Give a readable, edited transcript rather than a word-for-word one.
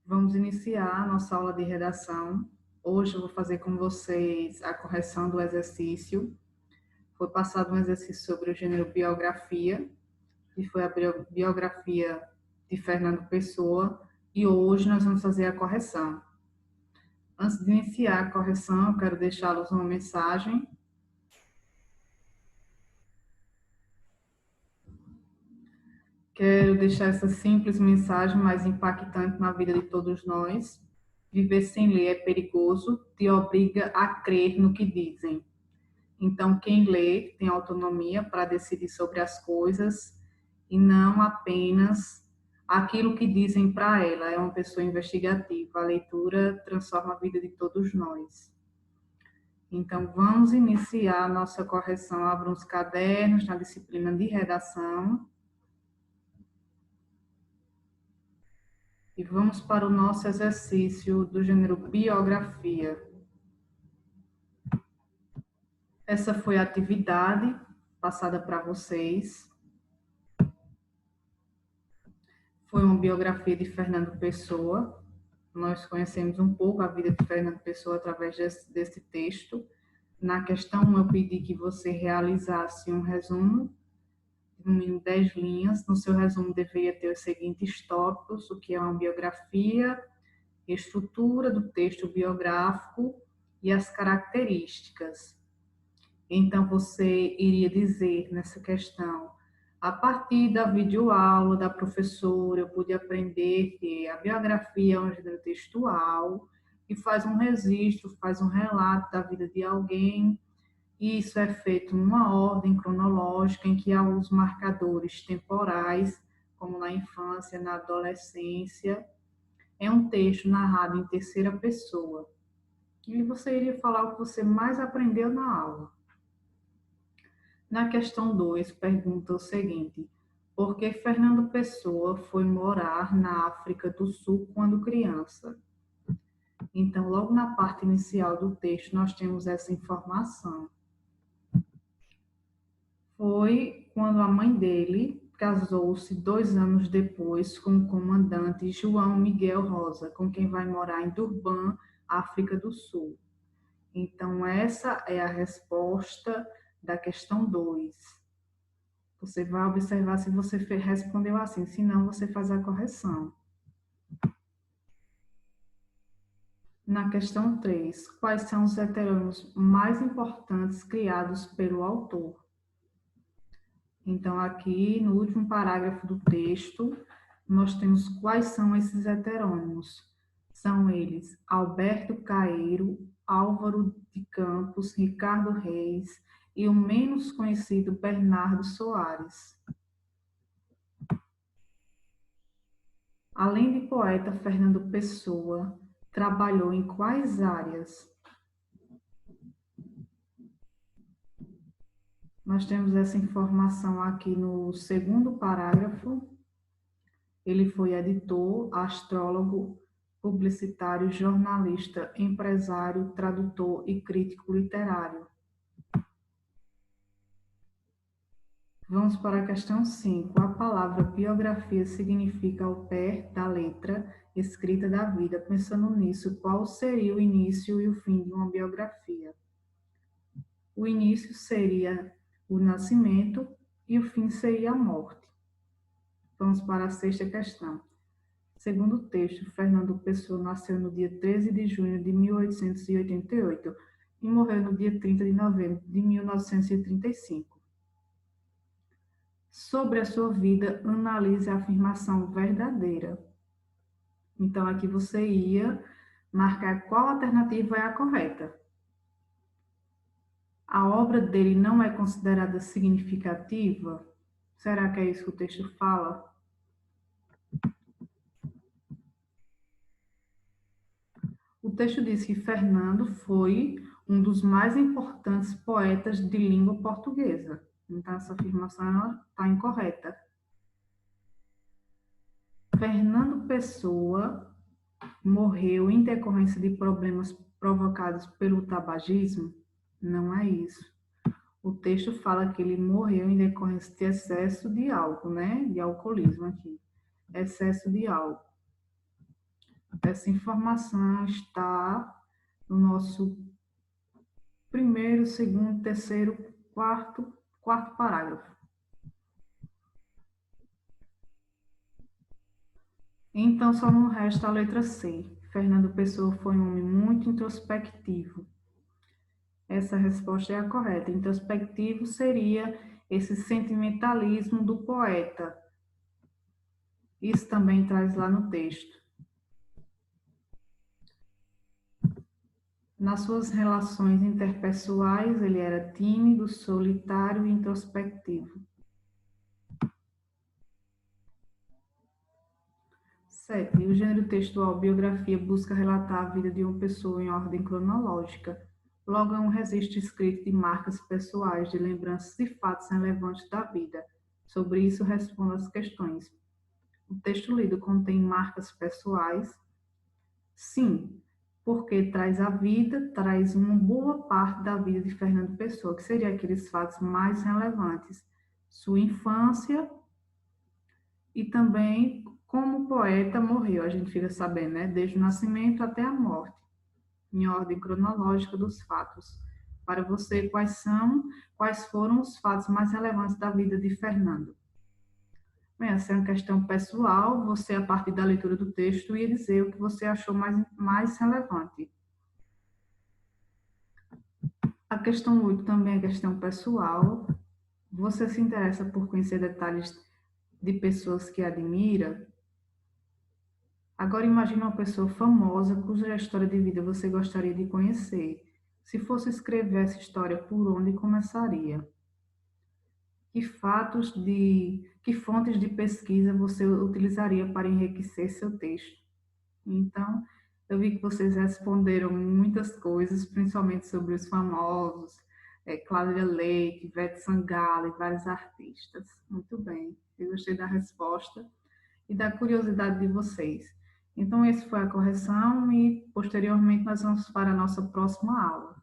Vamos iniciar a nossa aula de redação. Hoje eu vou fazer com vocês a correção do exercício. Foi passado um exercício sobre o gênero biografia, que foi a biografia de Fernando Pessoa, e hoje nós vamos fazer a correção. Antes de iniciar a correção, eu quero deixá-los uma mensagem. Quero deixar essa simples mensagem mais impactante na vida de todos nós. Viver sem ler é perigoso, te obriga a crer no que dizem. Então, quem lê tem autonomia para decidir sobre as coisas e não apenas aquilo que dizem para ela. É uma pessoa investigativa. A leitura transforma a vida de todos nós. Então, vamos iniciar a nossa correção. Abram os cadernos na disciplina de redação. E vamos para o nosso exercício do gênero biografia. Essa foi a atividade passada para vocês. Foi uma biografia de Fernando Pessoa. Nós conhecemos um pouco a vida de Fernando Pessoa através desse texto. Na questão 1, eu pedi que você realizasse um resumo, no mínimo 10 linhas. No seu resumo deveria ter os seguintes tópicos: o que é uma biografia, estrutura do texto biográfico e as características. Então, você iria dizer nessa questão: a partir da videoaula da professora, eu pude aprender que a biografia é um gênero textual que faz um registro, faz um relato da vida de alguém, e isso é feito numa ordem cronológica em que há os marcadores temporais, como na infância, na adolescência. É um texto narrado em terceira pessoa. E você iria falar o que você mais aprendeu na aula. Na questão 2, pergunta o seguinte: por que Fernando Pessoa foi morar na África do Sul quando criança? Então, logo na parte inicial do texto, nós temos essa informação. Foi quando a mãe dele casou-se 2 anos depois com o comandante João Miguel Rosa, com quem vai morar em Durban, África do Sul. Então, essa é a resposta da questão 2. Você vai observar se você respondeu assim, se não, você faz a correção. Na questão 3, quais são os heterônimos mais importantes criados pelo autor? Então, aqui no último parágrafo do texto, nós temos quais são esses heterônimos. São eles Alberto Caeiro, Álvaro de Campos, Ricardo Reis e o menos conhecido Bernardo Soares. Além de poeta, Fernando Pessoa trabalhou em quais áreas? Nós temos essa informação aqui no segundo parágrafo. Ele foi editor, astrólogo, publicitário, jornalista, empresário, tradutor e crítico literário. Vamos para a questão 5. A palavra biografia significa ao pé da letra escrita da vida. Pensando nisso, qual seria o início e o fim de uma biografia? O início seria o nascimento e o fim seria a morte. Vamos para a sexta questão. Segundo o texto, Fernando Pessoa nasceu no dia 13 de junho de 1888 e morreu no dia 30 de novembro de 1935. Sobre a sua vida, analise a afirmação verdadeira. Então, aqui você ia marcar qual alternativa é a correta. A obra dele não é considerada significativa? Será que é isso que o texto fala? O texto diz que Fernando foi um dos mais importantes poetas de língua portuguesa. Então, essa afirmação está incorreta. Fernando Pessoa morreu em decorrência de problemas provocados pelo tabagismo? Não é isso. O texto fala que ele morreu em decorrência de excesso de álcool, né? De alcoolismo aqui. Excesso de álcool. Essa informação está no nosso primeiro, segundo, terceiro, quarto parágrafo. Então, só não resta a letra C. Fernando Pessoa foi um homem muito introspectivo. Essa resposta é a correta. Introspectivo seria esse sentimentalismo do poeta. Isso também traz lá no texto. Nas suas relações interpessoais, ele era tímido, solitário e introspectivo. 7. O gênero textual biografia busca relatar a vida de uma pessoa em ordem cronológica. Logo, é um registro escrito de marcas pessoais, de lembranças e fatos relevantes da vida. Sobre isso, respondo às questões. O texto lido contém marcas pessoais? Sim, porque traz a vida, traz uma boa parte da vida de Fernando Pessoa, que seria aqueles fatos mais relevantes. Sua infância e também como o poeta morreu, a gente fica sabendo, né? Desde o nascimento até a morte, em ordem cronológica dos fatos. Para você, quais foram os fatos mais relevantes da vida de Fernando? Bem, essa é uma questão pessoal, você, a partir da leitura do texto, ia dizer o que você achou mais relevante. A questão 8 também é questão pessoal. Você se interessa por conhecer detalhes de pessoas que admira? Agora imagine uma pessoa famosa cuja história de vida você gostaria de conhecer. Se fosse escrever essa história, por onde começaria? Que fontes de pesquisa você utilizaria para enriquecer seu texto? Então, eu vi que vocês responderam muitas coisas, principalmente sobre os famosos, Cláudia Leite, Ivete Sangalo e vários artistas. Muito bem, eu gostei da resposta e da curiosidade de vocês. Então, essa foi a correção e, posteriormente, nós vamos para a nossa próxima aula.